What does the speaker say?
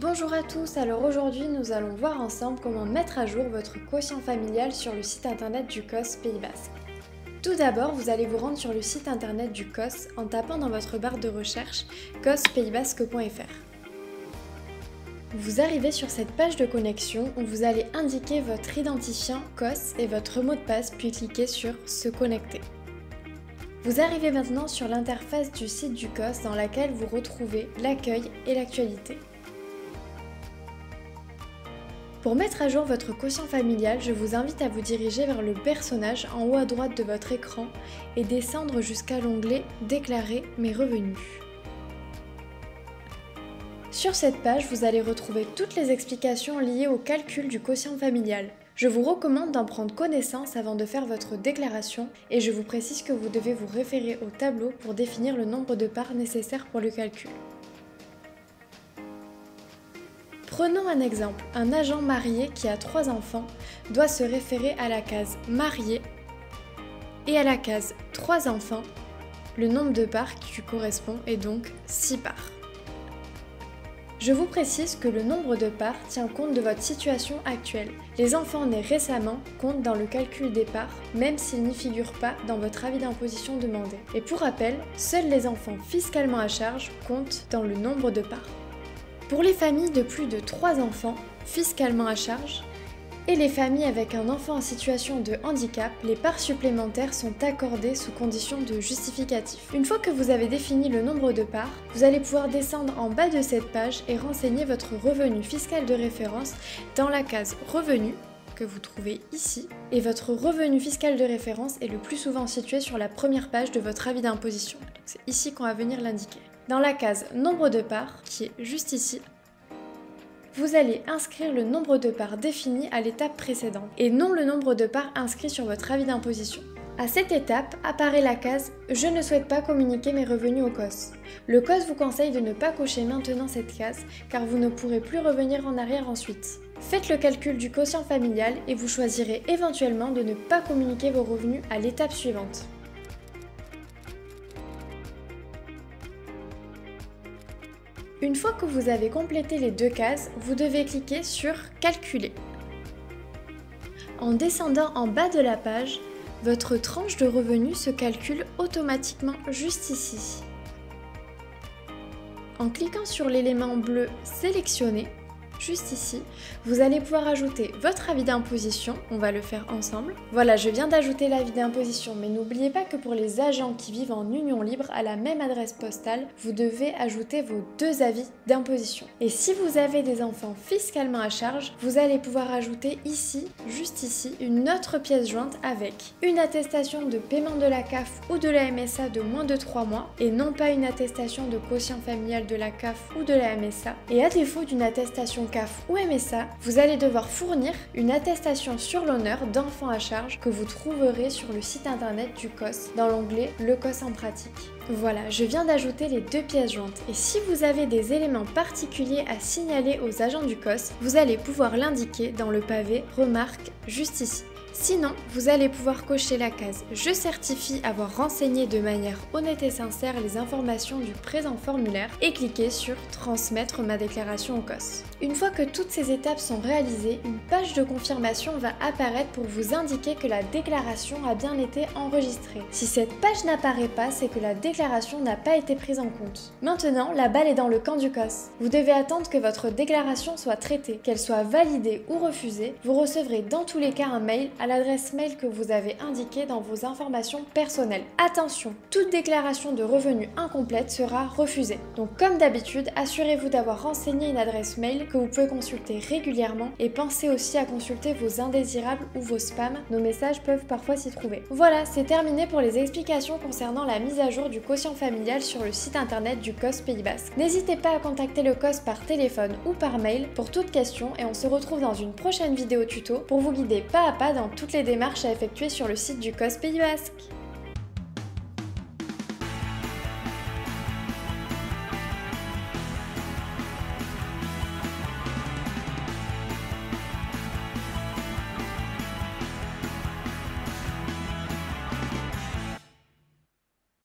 Bonjour à tous, alors aujourd'hui nous allons voir ensemble comment mettre à jour votre quotient familial sur le site internet du COS Pays Basque. Tout d'abord, vous allez vous rendre sur le site internet du COS en tapant dans votre barre de recherche cospaysbasque.fr. Vous arrivez sur cette page de connexion où vous allez indiquer votre identifiant COS et votre mot de passe puis cliquer sur « Se connecter ». Vous arrivez maintenant sur l'interface du site du COS dans laquelle vous retrouvez l'accueil et l'actualité. Pour mettre à jour votre quotient familial, je vous invite à vous diriger vers le personnage en haut à droite de votre écran et descendre jusqu'à l'onglet « Déclarer mes revenus ». Sur cette page, vous allez retrouver toutes les explications liées au calcul du quotient familial. Je vous recommande d'en prendre connaissance avant de faire votre déclaration et je vous précise que vous devez vous référer au tableau pour définir le nombre de parts nécessaires pour le calcul. Prenons un exemple, un agent marié qui a 3 enfants doit se référer à la case « Marié » et à la case « 3 enfants », le nombre de parts qui lui correspond est donc 6 parts. Je vous précise que le nombre de parts tient compte de votre situation actuelle. Les enfants nés récemment comptent dans le calcul des parts, même s'ils n'y figurent pas dans votre avis d'imposition demandé. Et pour rappel, seuls les enfants fiscalement à charge comptent dans le nombre de parts. Pour les familles de plus de 3 enfants, fiscalement à charge, et les familles avec un enfant en situation de handicap, les parts supplémentaires sont accordées sous condition de justificatif. Une fois que vous avez défini le nombre de parts, vous allez pouvoir descendre en bas de cette page et renseigner votre revenu fiscal de référence dans la case « Revenus » que vous trouvez ici, et votre revenu fiscal de référence est le plus souvent situé sur la première page de votre avis d'imposition. C'est ici qu'on va venir l'indiquer. Dans la case « Nombre de parts » qui est juste ici, vous allez inscrire le nombre de parts défini à l'étape précédente et non le nombre de parts inscrit sur votre avis d'imposition. À cette étape, apparaît la case « Je ne souhaite pas communiquer mes revenus au COS ». Le COS vous conseille de ne pas cocher maintenant cette case car vous ne pourrez plus revenir en arrière ensuite. Faites le calcul du quotient familial et vous choisirez éventuellement de ne pas communiquer vos revenus à l'étape suivante. Une fois que vous avez complété les 2 cases, vous devez cliquer sur « Calculer ». En descendant en bas de la page, votre tranche de revenus se calcule automatiquement juste ici. En cliquant sur l'élément bleu sélectionné, juste ici, vous allez pouvoir ajouter votre avis d'imposition, on va le faire ensemble. Voilà, je viens d'ajouter l'avis d'imposition, mais n'oubliez pas que pour les agents qui vivent en union libre à la même adresse postale, vous devez ajouter vos 2 avis d'imposition. Et si vous avez des enfants fiscalement à charge, vous allez pouvoir ajouter ici, juste ici, une autre pièce jointe avec une attestation de paiement de la CAF ou de la MSA de moins de 3 mois, et non pas une attestation de quotient familial de la CAF ou de la MSA. Et à défaut d'une attestation CAF ou MSA, vous allez devoir fournir une attestation sur l'honneur d'enfants à charge que vous trouverez sur le site internet du COS dans l'onglet « Le COS en pratique ». Voilà, je viens d'ajouter les 2 pièces jointes et si vous avez des éléments particuliers à signaler aux agents du COS, vous allez pouvoir l'indiquer dans le pavé « Remarque » juste ici. Sinon, vous allez pouvoir cocher la case « Je certifie avoir renseigné de manière honnête et sincère les informations du présent formulaire » et cliquer sur « Transmettre ma déclaration au COS ». Une fois que toutes ces étapes sont réalisées, une page de confirmation va apparaître pour vous indiquer que la déclaration a bien été enregistrée. Si cette page n'apparaît pas, c'est que la déclaration n'a pas été prise en compte. Maintenant, la balle est dans le camp du COS. Vous devez attendre que votre déclaration soit traitée, qu'elle soit validée ou refusée. Vous recevrez dans tous les cas un mail à l'adresse mail que vous avez indiquée dans vos informations personnelles. Attention, toute déclaration de revenus incomplète sera refusée. Donc comme d'habitude, assurez-vous d'avoir renseigné une adresse mail que vous pouvez consulter régulièrement et pensez aussi à consulter vos indésirables ou vos spams, nos messages peuvent parfois s'y trouver. Voilà, c'est terminé pour les explications concernant la mise à jour du quotient familial sur le site internet du COS Pays Basque. N'hésitez pas à contacter le COS par téléphone ou par mail pour toute question et on se retrouve dans une prochaine vidéo tuto pour vous guider pas à pas dans toutes les démarches à effectuer sur le site du COS Pays Basque.